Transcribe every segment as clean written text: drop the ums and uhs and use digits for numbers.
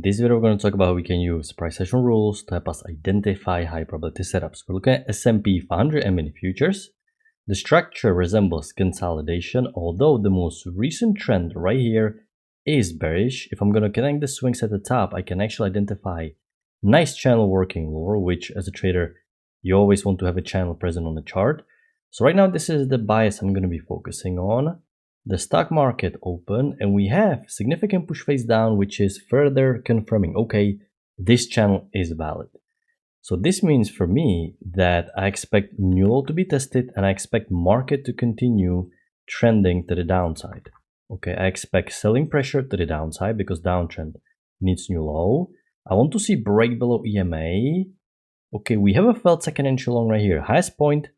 this video, we're going to talk about how we can use price action rules to help us identify high probability setups. We're looking at S&P 500 and futures. The structure resembles consolidation, although the most recent trend right here is bearish. If I'm going to connect the swings at the top, I can actually identify nice channel working lower, which as a trader, you always want to have a channel present on the chart. So right now, this is the bias I'm going to be focusing on. The stock market open and we have significant push face down, which is further confirming, okay, this channel is valid. So this means for me that I expect new low to be tested and I expect market to continue trending to the downside. Okay, I expect selling pressure to the downside because downtrend needs new low. I want to see break below EMA. Okay, we have a failed second entry long right here. Highest point,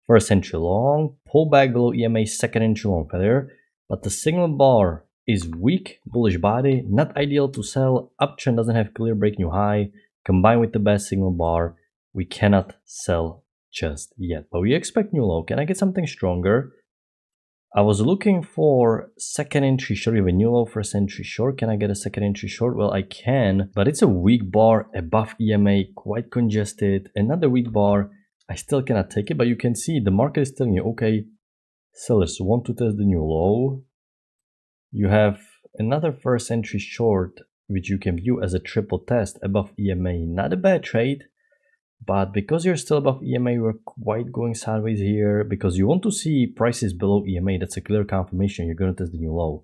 first entry long, pull back below EMA, second entry long failure, but the signal bar is weak, bullish body, not ideal to sell, uptrend doesn't have clear break new high, combined with the best signal bar, we cannot sell just yet, but we expect new low. Can I get something stronger? I was looking for second entry short, we have a new low, first entry short. Can I get a second entry short? Well, I can, but it's a weak bar above EMA, quite congested, another weak bar. I still cannot take it, but you can see the market is telling you, okay, sellers want to test the new low. You have another first entry short, which you can view as a triple test above EMA. Not a bad trade, but because you're still above EMA, we're quite going sideways here because you want to see prices below EMA. That's a clear confirmation you're going to test the new low.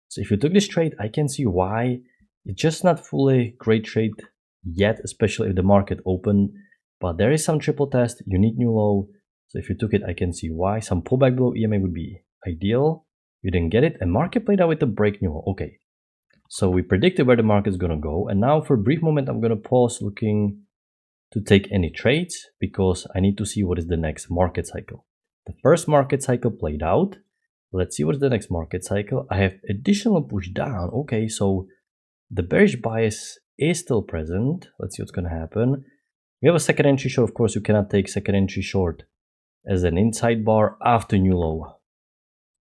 So if you took this trade, I can see why. It's just not fully great trade yet, especially if the market opened. But there is some triple test, you need new low. So if you took it, I can see why. Some pullback below EMA would be ideal. You didn't get it, and market played out with the break new low. Okay, so we predicted where the market is going to go. And now for a brief moment, I'm going to pause looking to take any trades because I need to see what is the next market cycle. The first market cycle played out. Let's see what's the next market cycle. I have additional push down. Okay, so the bearish bias is still present. Let's see what's going to happen. We have a second entry short. Of course, you cannot take second entry short as an inside bar after new low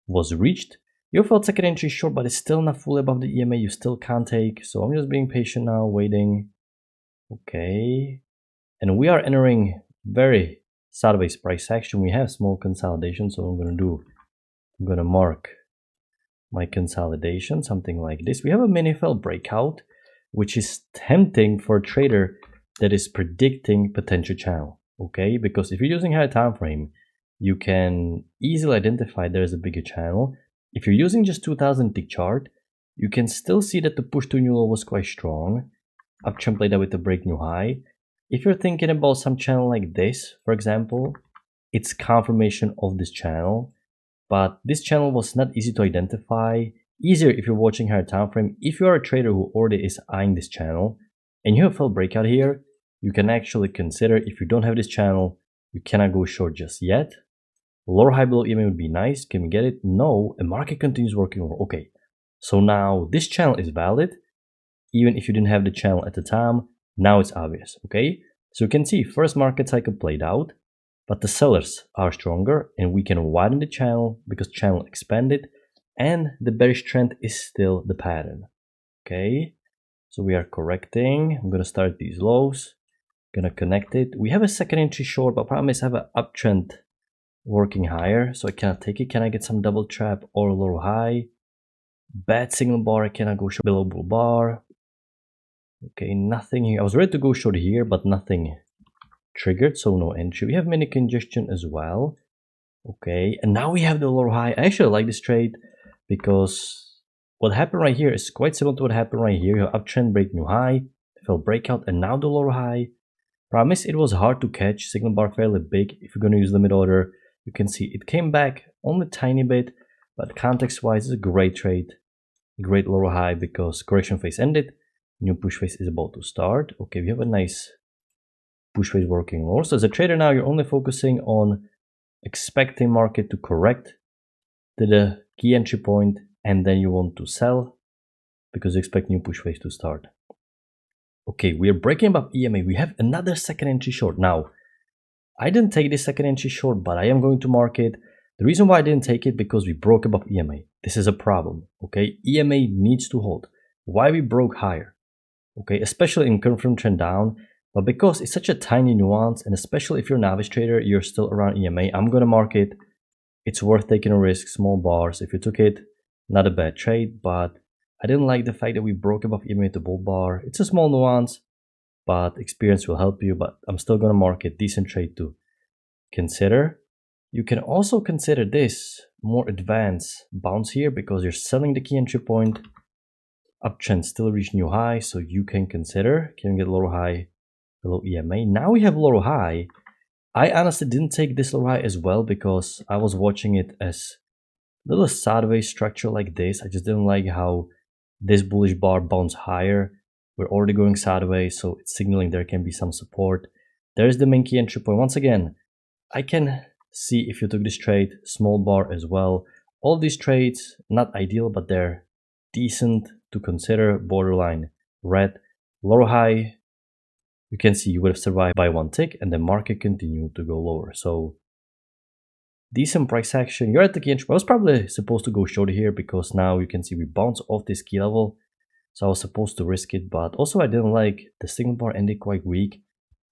was reached. You felt second entry short, but it's still not fully above the EMA. You still can't take. So I'm just being patient now, waiting. Okay. And we are entering very sideways price action. We have small consolidation. So I'm going to mark my consolidation, something like this. We have a mini fail breakout, which is tempting for a trader that is predicting potential channel. Okay, because if you're using higher time frame, you can easily identify there is a bigger channel. If you're using just 2000 tick chart, you can still see that the push to new low was quite strong. Uptrend played out with the break new high. If you're thinking about some channel like this, for example, it's confirmation of this channel, but this channel was not easy to identify. Easier if you're watching higher time frame. If you are a trader who already is eyeing this channel and you have a failed breakout here, you can actually consider, if you don't have this channel, you cannot go short just yet. Lower high below EMA would be nice. Can we get it? No. And market continues working well. Okay. So now this channel is valid. Even if you didn't have the channel at the time, now it's obvious. Okay. So you can see first market cycle played out, but the sellers are stronger and we can widen the channel because channel expanded and the bearish trend is still the pattern. Okay. So we are correcting. I'm going to start these lows. Gonna connect it. We have a second entry short, but problem is I have an uptrend working higher, so I cannot take it. Can I get some double trap or low high? Bad signal bar. I cannot go short below bull bar. Okay, nothing here. I was ready to go short here, but nothing triggered, so no entry. We have mini congestion as well. Okay, and now we have the low high. I actually like this trade because what happened right here is quite similar to what happened right here. You have uptrend, break new high, fell breakout, and now the low high. Promise it was hard to catch, signal bar fairly big. If you're going to use limit order, you can see it came back only a tiny bit, but context wise it's a great trade, great lower high because correction phase ended, new push phase is about to start. Okay, we have a nice push phase working lower. So as a trader now, you're only focusing on expecting market to correct to the key entry point, and then you want to sell because you expect new push phase to start. Okay, we are breaking above EMA. We have another second entry short. Now, I didn't take this second entry short, but I am going to mark it. The reason why I didn't take it because we broke above EMA. This is a problem, okay? EMA needs to hold. Why we broke higher? okay, especially in confirmed trend down. But because it's such a tiny nuance, and especially if you're a novice trader, you're still around EMA, I'm gonna mark it. It's worth taking a risk, small bars. If you took it, not a bad trade, but I didn't like the fact that we broke above EMA to bull bar. It's a small nuance, but experience will help you. But I'm still gonna mark it decent trade to consider. You can also consider this more advanced bounce here because you're selling the key entry point. Uptrend still reach new high, so you can consider. Can we get lower high below EMA? Now we have lower high. I honestly didn't take this lower high as well because I was watching it as a little sideways structure like this. I just didn't like how this bullish bar bounced higher. We're already going sideways, so it's signaling there can be some support. There's the main key entry point. Once again, I can see if you took this trade, small bar as well. All these trades, not ideal, but they're decent to consider. Borderline red, lower high. You can see you would have survived by one tick and the market continued to go lower. So decent price action. You're at the key entry. I was probably supposed to go short here because now you can see we bounce off this key level. So I was supposed to risk it, but also I didn't like the signal bar ended quite weak.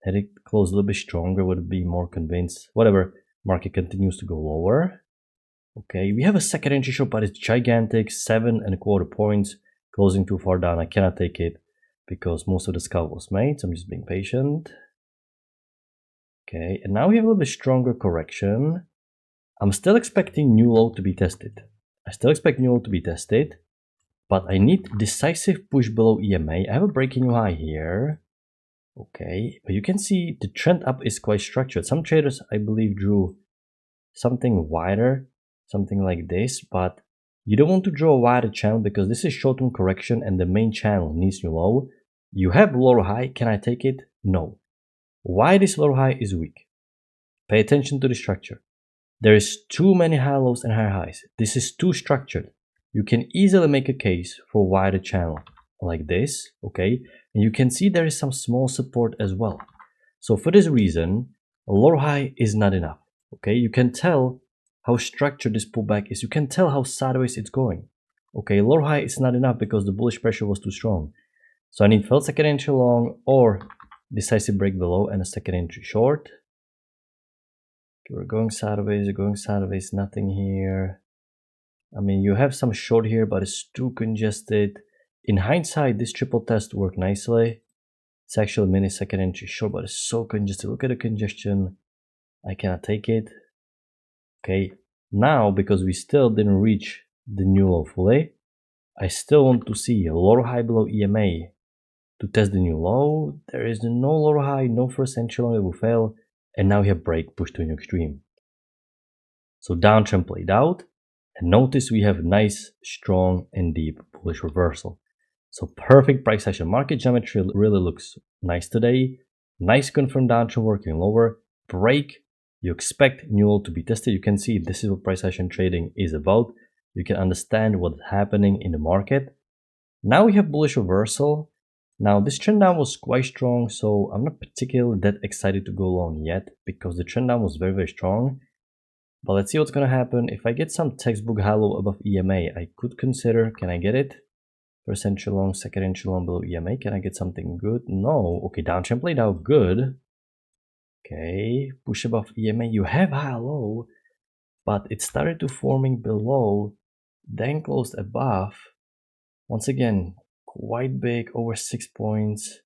Had it closed a little bit stronger, would be more convinced. Whatever, market continues to go lower. Okay, we have a second entry short, but it's gigantic, 7.25 points, closing too far down. I cannot take it because most of the scalp was made, so I'm just being patient. Okay, and now we have a little bit stronger correction. I'm still expecting new low to be tested. I still expect new low to be tested, but I need decisive push below EMA. I have a breaking new high here. Okay, but you can see the trend up is quite structured. Some traders, I believe, drew something wider, something like this, but you don't want to draw a wider channel because this is short-term correction and the main channel needs new low. You have lower high, can I take it? No. Why this lower high is weak? Pay attention to the structure. There is too many high lows and high highs. This is too structured. You can easily make a case for a wider channel like this, okay? And you can see there is some small support as well. So for this reason, a lower high is not enough, okay? You can tell how structured this pullback is. You can tell how sideways it's going. Okay, lower high is not enough because the bullish pressure was too strong. So I need failed second entry long or decisive break below and a second entry short. Okay, we're going sideways, nothing here. I mean, you have some short here, but it's too congested. In hindsight, this triple test worked nicely. It's actually a mini second entry short, but it's so congested. Look at the congestion. I cannot take it. Okay, now because we still didn't reach the new low fully, I still want to see a lower high below EMA to test the new low. There is no lower high, no first entry long that will fail, and now we have break pushed to a new extreme. So downtrend played out, and notice we have nice, strong, and deep bullish reversal. So perfect price action. Market geometry really looks nice today. Nice confirmed downtrend working lower. Break. You expect new low to be tested. You can see this is what price action trading is about. You can understand what's happening in the market. Now we have bullish reversal. Now this trend down was quite strong, so I'm not particularly that excited to go long yet because the trend down was very, very strong. But let's see what's going to happen. If I get some textbook high low above EMA, I could consider, can I get it? First entry long, second entry long below EMA. Can I get something good? No. Okay, downtrend played out good. Okay, push above EMA. You have high low, but it started to forming below, then closed above. Once again, quite big, over 6 points.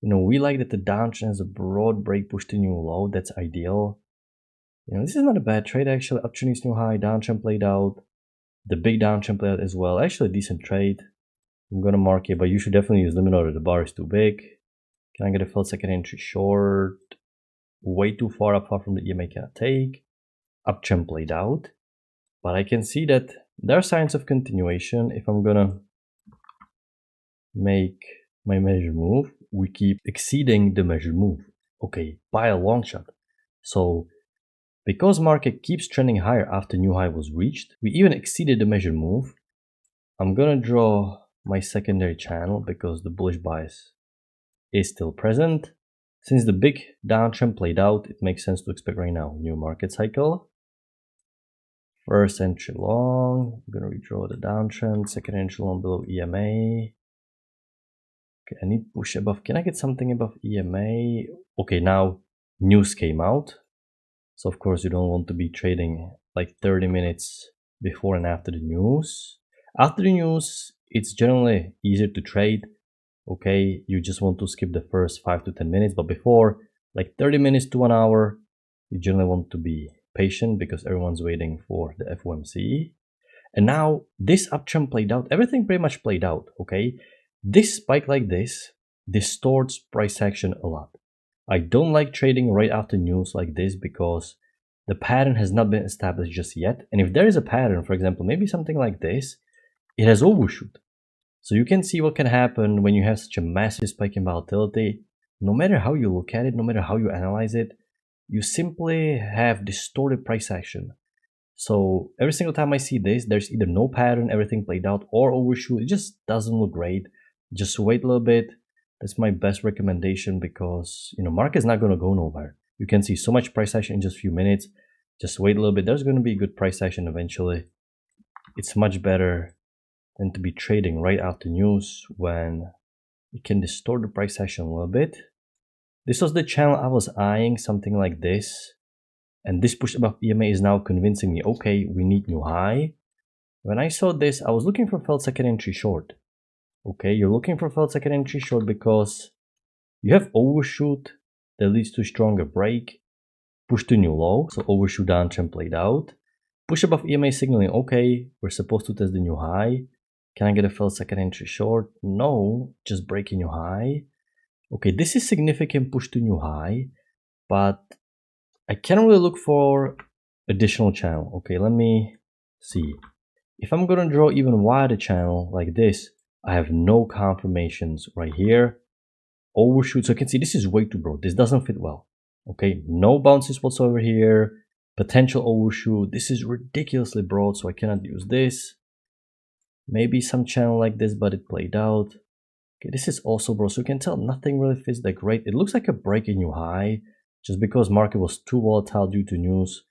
You know, we like that the downtrend has a broad break push to new low. That's ideal. You know, this is not a bad trade actually. Uptrend is new high, downtrend played out. The big downtrend played out as well. Actually, a decent trade. I'm gonna mark it, but you should definitely use limit order. The bar is too big. Can I get a failed second entry short? Way too far apart from the EMA cannot take. Uptrend played out. But I can see that there are signs of continuation. If I'm gonna make my measure move, we keep exceeding the measure move. Okay, by a long shot. So because market keeps trending higher after new high was reached, we even exceeded the measured move. I'm gonna draw my secondary channel because the bullish bias is still present. Since the big downtrend played out, it makes sense to expect right now new market cycle. First entry long, I'm gonna redraw the downtrend, second entry long below EMA. Okay, I need push above. Can I get something above EMA? Okay, now news came out. So of course you don't want to be trading like 30 minutes before and after the news. After the news, it's generally easier to trade. Okay, you just want to skip the first 5 to 10 minutes, but before like 30 minutes to 1 hour, you generally want to be patient because everyone's waiting for the FOMC. And now this uptrend played out, everything pretty much played out, okay? This spike like this distorts price action a lot. I don't like trading right after news like this because the pattern has not been established just yet. And if there is a pattern, for example, maybe something like this, it has overshoot. So you can see what can happen when you have such a massive spike in volatility. No matter how you look at it, no matter how you analyze it, you simply have distorted price action. So every single time I see this, there's either no pattern, everything played out, or overshoot. It just doesn't look great. Just wait a little bit. That's my best recommendation because, market's not going to go nowhere. You can see so much price action in just a few minutes. Just wait a little bit. There's going to be good price action eventually. It's much better than to be trading right after news when it can distort the price action a little bit. This was the channel I was eyeing, something like this. And this push above EMA is now convincing me, okay, we need new high. When I saw this, I was looking for failed second entry short. Okay, you're looking for failed second entry short because you have overshoot that leads to stronger break, push to new low, so overshoot downtrend played out. Push above EMA signaling, okay, we're supposed to test the new high. Can I get a failed second entry short? No, just break a new high. Okay, this is significant push to new high, but I can't really look for additional channel. Okay, let me see. If I'm gonna draw even wider channel like this, I have no confirmations right here. Overshoot, so you can see this is way too broad. This doesn't fit well. Okay, no bounces whatsoever here. Potential overshoot. This is ridiculously broad, so I cannot use this. Maybe some channel like this, but it played out. Okay, this is also broad, so you can tell nothing really fits that great. It looks like a break in new high. Just because market was too volatile due to news,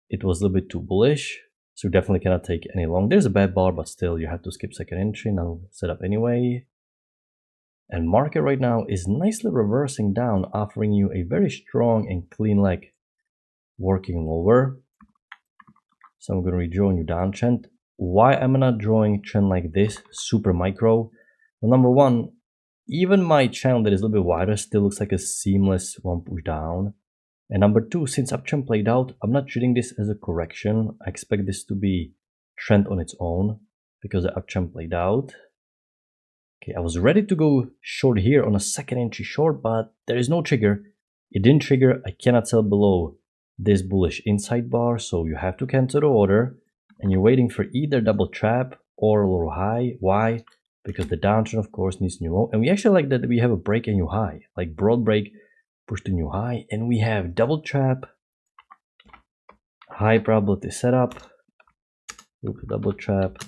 it was a little bit too bullish. So you definitely cannot take any long. There's a bad bar, but still you have to skip second entry. Now set up anyway. And market right now is nicely reversing down, offering you a very strong and clean leg working lower. So I'm going to redraw a new downtrend. Why am I not drawing trend like this, super micro? Well, number one, even my channel that is a little bit wider still looks like a seamless one push down. And number two, since uptrend played out, I'm not treating this as a correction. I expect this to be trend on its own because the uptrend played out. Okay, I was ready to go short here on a second entry short, but there is no trigger. It didn't trigger. I cannot sell below this bullish inside bar, so you have to cancel the order. And you're waiting for either double trap or a lower high. Why? Because the downtrend, of course, needs new low. And we actually like that we have a break and new high, like broad break, push to new high, and we have double trap, high probability setup, double trap,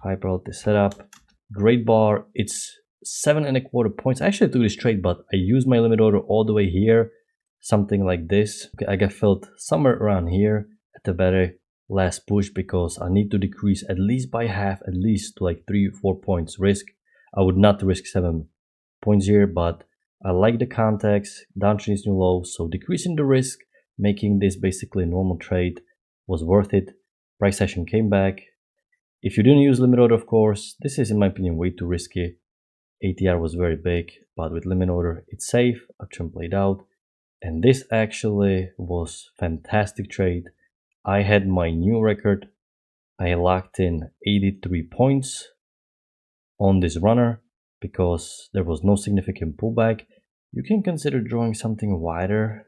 high probability setup, great bar. It's 7.25 points. I actually took this trade, but I used my limit order all the way here, something like this. Okay, I got filled somewhere around here at the very last push because I need to decrease at least by half, at least to like 3-4 points risk. I would not risk 7 points here, but I like the context. Downtrend is new low, so decreasing the risk, making this basically a normal trade was worth it. Price action came back. If you didn't use limit order, of course, this is in my opinion way too risky. ATR was very big, but with limit order, it's safe. Uptrend played out, and this actually was fantastic trade. I had my new record. I locked in 83 points on this runner because there was no significant pullback. You can consider drawing something wider.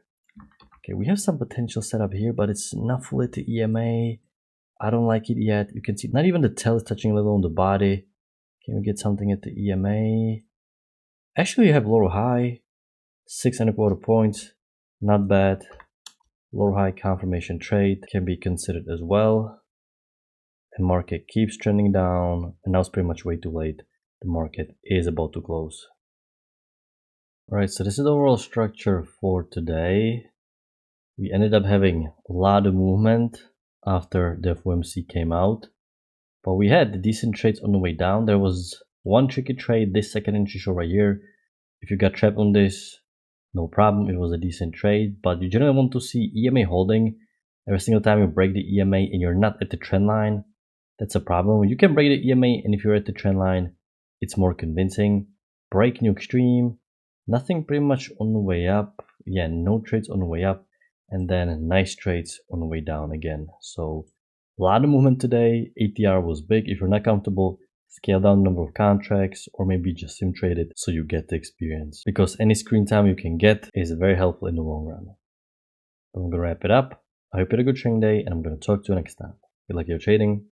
Okay, we have some potential setup here, but it's not fully to EMA. I don't like it yet. You can see not even the tail is touching a little on the body. Can we get something at the EMA? Actually, you have lower high, 6.25 points. Not bad. Lower high confirmation trade can be considered as well. And market keeps trending down, and now it's pretty much way too late. The market is about to close. Alright, so this is the overall structure for today. We ended up having a lot of movement after the FOMC came out, but we had decent trades on the way down. There was one tricky trade, this second entry show right here. If you got trapped on this, no problem, it was a decent trade, but you generally want to see EMA holding. Every single time you break the EMA and you're not at the trend line, that's a problem. You can break the EMA, and if you're at the trend line, it's more convincing. Break new extreme, nothing pretty much on the way up. Yeah, no trades on the way up, and then nice trades on the way down again. So a lot of movement today. ATR was big. If you're not comfortable, scale down the number of contracts, or maybe just sim trade it so you get the experience, because any screen time you can get is very helpful in the long run. I'm gonna wrap it up. I hope you had a good trading day, and I'm gonna talk to you next time. Good luck your trading.